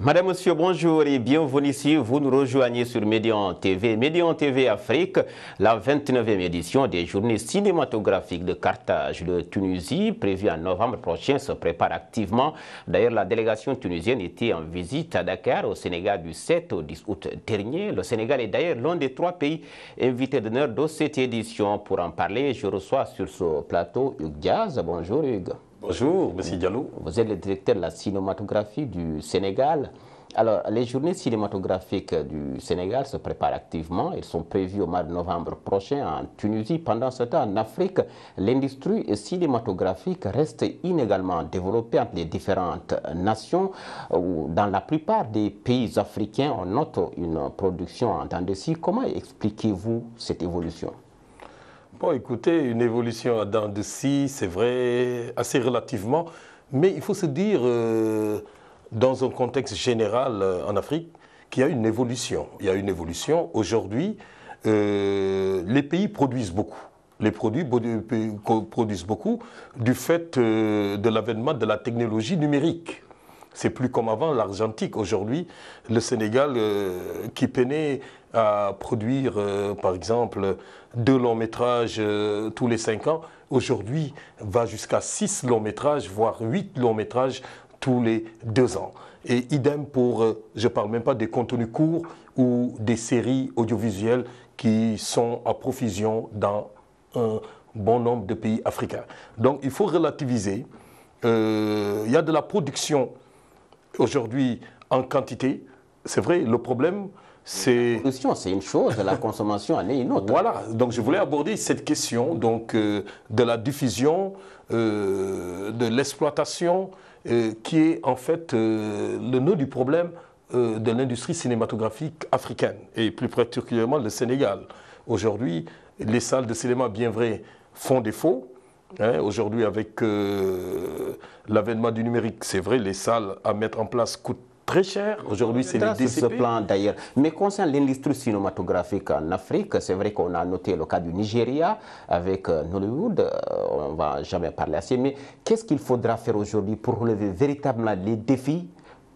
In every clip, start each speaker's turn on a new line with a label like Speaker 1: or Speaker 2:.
Speaker 1: Madame, Monsieur, bonjour et bienvenue ici. Vous nous rejoignez sur Médian TV. Médian TV Afrique, la 29e édition des journées cinématographiques de Carthage de Tunisie, prévue en novembre prochain, se prépare activement. D'ailleurs, la délégation tunisienne était en visite à Dakar, au Sénégal, du 7 au 10 août dernier. Le Sénégal est d'ailleurs l'un des 3 pays invités d'honneur de cette édition. Pour en parler, je reçois sur ce plateau Hugues Diaz. Bonjour Hugues.
Speaker 2: Bonjour, M. Diallo.
Speaker 1: Vous êtes le directeur de la cinématographie du Sénégal. Alors, les journées cinématographiques du Sénégal se préparent activement. Elles sont prévues au mois de novembre prochain en Tunisie. Pendant ce temps, en Afrique, l'industrie cinématographique reste inégalement développée entre les différentes nations. Dans la plupart des pays africains, on note une production en temps de scie. Comment expliquez-vous cette évolution ?
Speaker 2: Bon, écoutez, une évolution à dents de scie, c'est vrai, assez relativement, mais il faut se dire, dans un contexte général en Afrique, qu'il y a une évolution. Il y a une évolution. Aujourd'hui, les pays produisent beaucoup. Les produits produisent beaucoup du fait de l'avènement de la technologie numérique. C'est plus comme avant l'argentique. Aujourd'hui, le Sénégal, qui peinait à produire, par exemple, 2 longs métrages tous les 5 ans, aujourd'hui va jusqu'à 6 longs métrages, voire 8 longs métrages tous les 2 ans. Et idem pour, je ne parle même pas des contenus courts ou des séries audiovisuelles qui sont à profusion dans un bon nombre de pays africains. Donc il faut relativiser. Il y a de la production aujourd'hui en quantité. C'est vrai, le problème, c'est...
Speaker 1: La production, c'est une chose, la consommation en est une autre.
Speaker 2: Voilà, donc je voulais aborder cette question donc, de la diffusion, de l'exploitation, qui est en fait le nœud du problème de l'industrie cinématographique africaine, et plus particulièrement le Sénégal. Aujourd'hui, les salles de cinéma, bien vrai, font défaut. Hein, aujourd'hui, avec l'avènement du numérique, c'est vrai, les salles à mettre en place coûtent très cher. Aujourd'hui, c'est les DCP.
Speaker 1: Sur ce plan d'ailleurs. Mais concernant l'industrie cinématographique en Afrique, c'est vrai qu'on a noté le cas du Nigeria avec Nollywood. On ne va jamais parler assez. Mais qu'est-ce qu'il faudra faire aujourd'hui pour relever véritablement les défis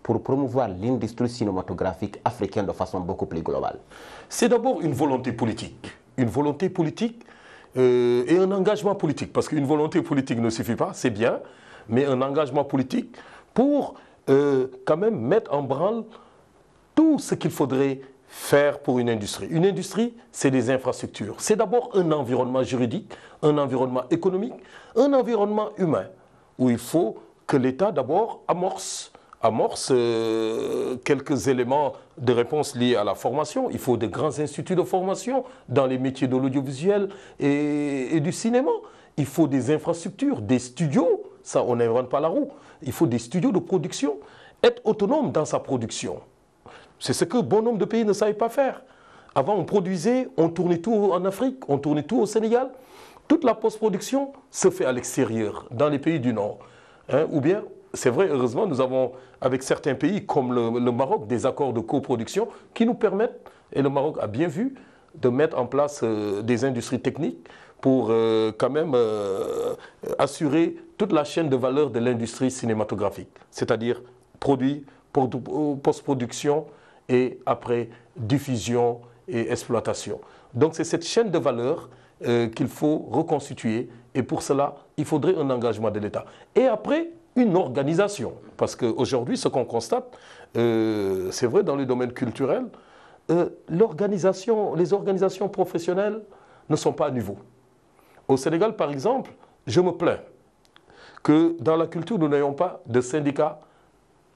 Speaker 1: pour promouvoir l'industrie cinématographique africaine de façon beaucoup plus globale?
Speaker 2: C'est d'abord une volonté politique. Une volonté politique et un engagement politique. Parce qu'une volonté politique ne suffit pas, c'est bien, mais un engagement politique pour quand même mettre en branle tout ce qu'il faudrait faire pour une industrie. Une industrie, c'est des infrastructures. C'est d'abord un environnement juridique, un environnement économique, un environnement humain, où il faut que l'État d'abord amorce quelques éléments de réponse liés à la formation. Il faut de grands instituts de formation dans les métiers de l'audiovisuel et du cinéma. Il faut des infrastructures, des studios. Ça, on n'invente pas la roue. Il faut des studios de production. Être autonome dans sa production. C'est ce que bon nombre de pays ne savaient pas faire. Avant, on produisait, on tournait tout en Afrique, on tournait tout au Sénégal. Toute la post-production se fait à l'extérieur, dans les pays du Nord. Hein, ou bien, c'est vrai, heureusement, nous avons, avec certains pays comme le Maroc, des accords de coproduction qui nous permettent, et le Maroc a bien vu, de mettre en place des industries techniques pour quand même assurer toute la chaîne de valeur de l'industrie cinématographique. C'est-à-dire produit, post-production et après diffusion et exploitation. Donc c'est cette chaîne de valeur qu'il faut reconstituer et pour cela, il faudrait un engagement de l'État. Et après, une organisation. Parce qu'aujourd'hui, ce qu'on constate, c'est vrai dans le domaine culturel, les organisations professionnelles ne sont pas à niveau. Au Sénégal, par exemple, je me plains que dans la culture, nous n'ayons pas de syndicats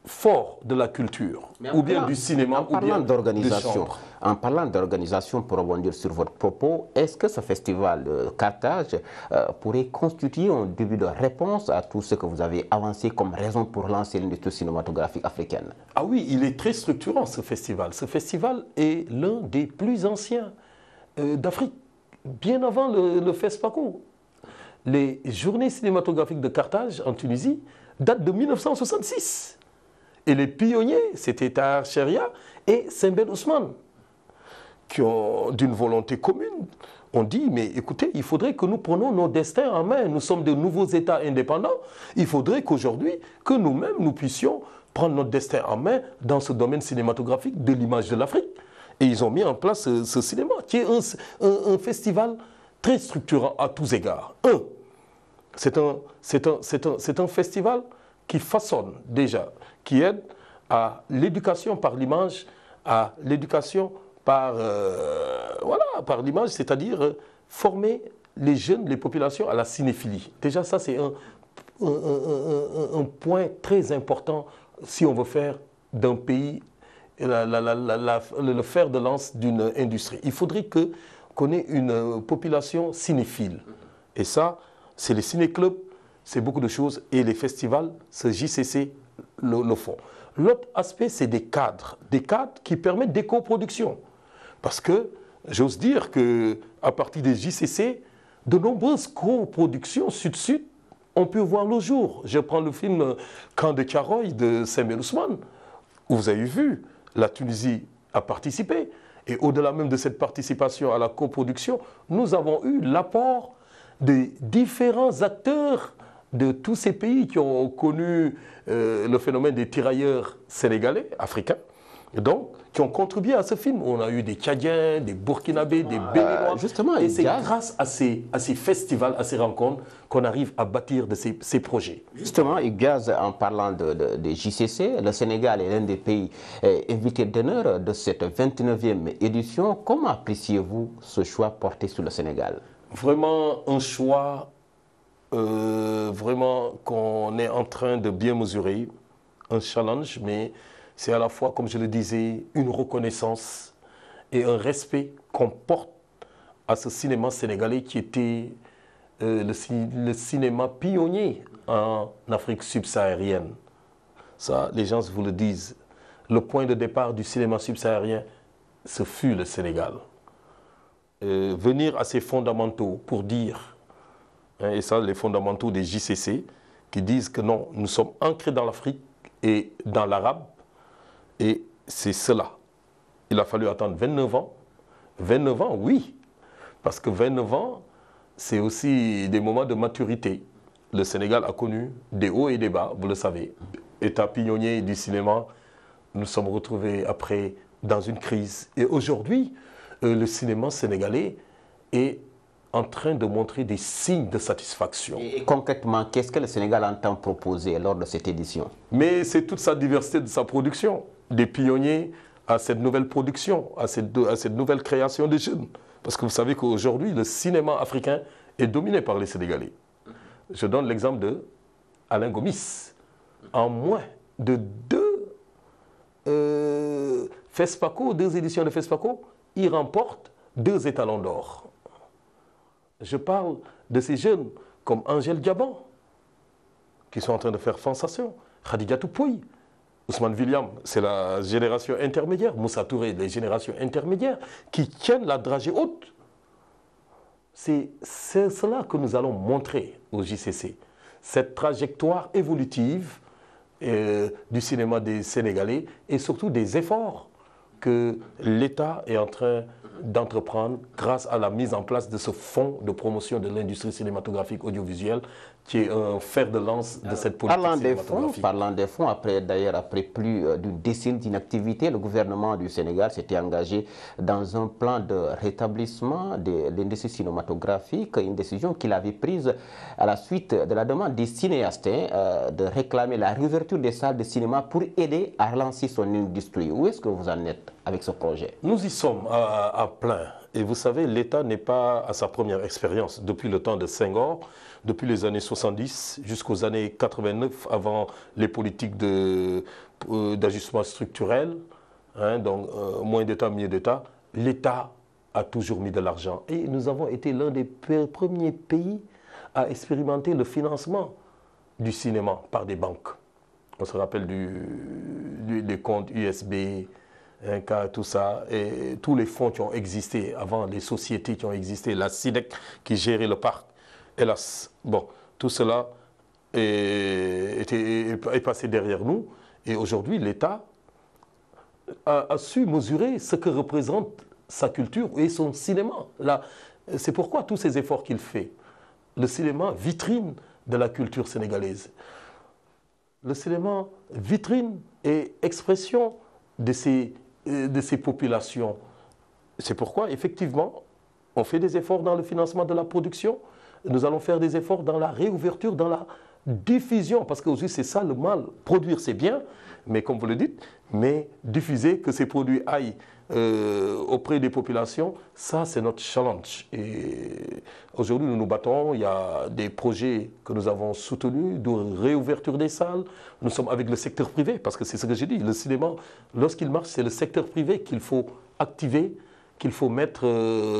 Speaker 2: forts de la culture, ou bien du cinéma, ou bien du chambre.
Speaker 1: En parlant d'organisation, pour rebondir sur votre propos, est-ce que ce festival de Carthage pourrait constituer un début de réponse à tout ce que vous avez avancé comme raison pour lancer l'industrie cinématographique africaine?
Speaker 2: Ah oui, il est très structurant ce festival. Ce festival est l'un des plus anciens d'Afrique, bien avant le FESPACO. Les journées cinématographiques de Carthage en Tunisie datent de 1966. Et les pionniers, c'était Tahar Cheria et Sembène Ousmane, qui ont, d'une volonté commune, ont dit, mais écoutez, il faudrait que nous prenions nos destins en main. Nous sommes de nouveaux États indépendants. Il faudrait qu'aujourd'hui, que nous-mêmes, nous puissions prendre notre destin en main dans ce domaine cinématographique de l'image de l'Afrique. Et ils ont mis en place ce cinéma, qui est un festival très structurant à tous égards. C'est un festival qui façonne déjà, qui aide à l'éducation par l'image, à l'éducation par, par l'image, c'est-à-dire former les jeunes, les populations à la cinéphilie. Déjà, ça, c'est un point très important si on veut faire d'un pays le fer de lance d'une industrie. Il faudrait qu'on ait une population cinéphile. Et ça, c'est les ciné-clubs, c'est beaucoup de choses. Et les festivals, ce JCC le font. L'autre aspect, c'est des cadres qui permettent des coproductions. Parce que j'ose dire qu'à partir des JCC, de nombreuses coproductions sud-sud ont pu voir le jour. Je prends le film Camp de Karoy de Samuel Ousmane, où vous avez vu, la Tunisie a participé. Et au-delà même de cette participation à la coproduction, nous avons eu l'apport de différents acteurs de tous ces pays qui ont connu le phénomène des tirailleurs sénégalais, africains, et donc qui ont contribué à ce film. On a eu des Tchadiens, des Burkinabés, des Béninois.
Speaker 1: Justement,
Speaker 2: et c'est grâce à ces festivals, à ces rencontres, qu'on arrive à bâtir de ces projets.
Speaker 1: Justement, Igaz, en parlant de JCC, le Sénégal est l'un des pays invités d'honneur de cette 29e édition. Comment appréciez-vous ce choix porté sur le Sénégal?
Speaker 2: Vraiment un choix vraiment qu'on est en train de bien mesurer, un challenge, mais c'est à la fois, comme je le disais, une reconnaissance et un respect qu'on porte à ce cinéma sénégalais qui était le cinéma pionnier en Afrique subsaharienne. Ça, les gens vous le disent. Le point de départ du cinéma subsaharien, ce fut le Sénégal. Venir à ces fondamentaux pour dire, et ça, les fondamentaux des JCC, qui disent que non, nous sommes ancrés dans l'Afrique et dans l'arabe, et c'est cela. Il a fallu attendre 29 ans. 29 ans, oui, parce que 29 ans, c'est aussi des moments de maturité. Le Sénégal a connu des hauts et des bas, vous le savez. État pionnier du cinéma, nous sommes retrouvés après dans une crise. Et aujourd'hui, le cinéma sénégalais est en train de montrer des signes de satisfaction.
Speaker 1: Et concrètement, qu'est-ce que le Sénégal entend proposer lors de cette édition?
Speaker 2: Mais c'est toute sa diversité de sa production, des pionniers à cette nouvelle production, à cette nouvelle création des jeunes. Parce que vous savez qu'aujourd'hui, le cinéma africain est dominé par les Sénégalais. Je donne l'exemple de Alain Gomis. En moins de deux éditions de FESPACO, il remporte 2 étalons d'or. Je parle de ces jeunes comme Angèle Diaban, qui sont en train de faire sensation, Khadijatou Pouy, Ousmane William, c'est la génération intermédiaire, Moussa Touré, les générations intermédiaires, qui tiennent la dragée haute. C'est cela que nous allons montrer au JCC, cette trajectoire évolutive du cinéma des Sénégalais et surtout des efforts que l'État est en train d'entreprendre grâce à la mise en place de ce fonds de promotion de l'industrie cinématographique audiovisuelle qui est un fer de lance de cette politique cinématographique.
Speaker 1: Parlant des fonds, après plus d'une décennie d'inactivité, le gouvernement du Sénégal s'était engagé dans un plan de rétablissement de l'industrie cinématographique, une décision qu'il avait prise à la suite de la demande des cinéastes de réclamer la réouverture des salles de cinéma pour aider à relancer son industrie. Où est-ce que vous en êtes avec ce projet?
Speaker 2: Nous y sommes à plein. Et vous savez, l'État n'est pas à sa première expérience. Depuis le temps de Senghor, depuis les années 70 jusqu'aux années 89, avant les politiques d'ajustement structurel, donc moins d'État, mieux d'État, l'État a toujours mis de l'argent. Et nous avons été l'un des premiers pays à expérimenter le financement du cinéma par des banques. On se rappelle des comptes USB, tout ça, et tous les fonds qui ont existé avant, les sociétés qui ont existé, la SIDEC qui gérait le parc. Hélas, bon, tout cela est passé derrière nous. Et aujourd'hui, l'État a su mesurer ce que représente sa culture et son cinéma. C'est pourquoi tous ces efforts qu'il fait. Le cinéma, vitrine de la culture sénégalaise. le cinéma vitrine et expression de ces populations. C'est pourquoi, effectivement, on fait des efforts dans le financement de la production. Nous allons faire des efforts dans la réouverture, dans la diffusion, parce qu'aujourd'hui, c'est ça le mal. Produire, c'est bien, mais comme vous le dites, mais diffuser, que ces produits aillent auprès des populations, ça, c'est notre challenge. Et aujourd'hui, nous nous battons. Il y a des projets que nous avons soutenus de réouverture des salles. Nous sommes avec le secteur privé, parce que c'est ce que j'ai dit. Le cinéma, lorsqu'il marche, c'est le secteur privé qu'il faut activer, qu'il faut mettre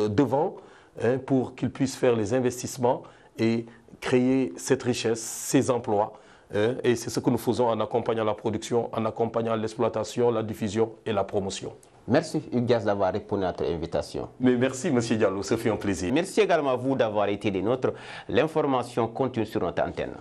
Speaker 2: devant, hein, pour qu'il puisse faire les investissements et créer cette richesse, ces emplois. Hein, et c'est ce que nous faisons en accompagnant la production, en accompagnant l'exploitation, la diffusion et la promotion.
Speaker 1: Merci Hugues Dias d'avoir répondu à notre invitation.
Speaker 2: Mais merci M. Diallo, ça fait un plaisir.
Speaker 1: Merci également à vous d'avoir été des nôtres. L'information continue sur notre antenne.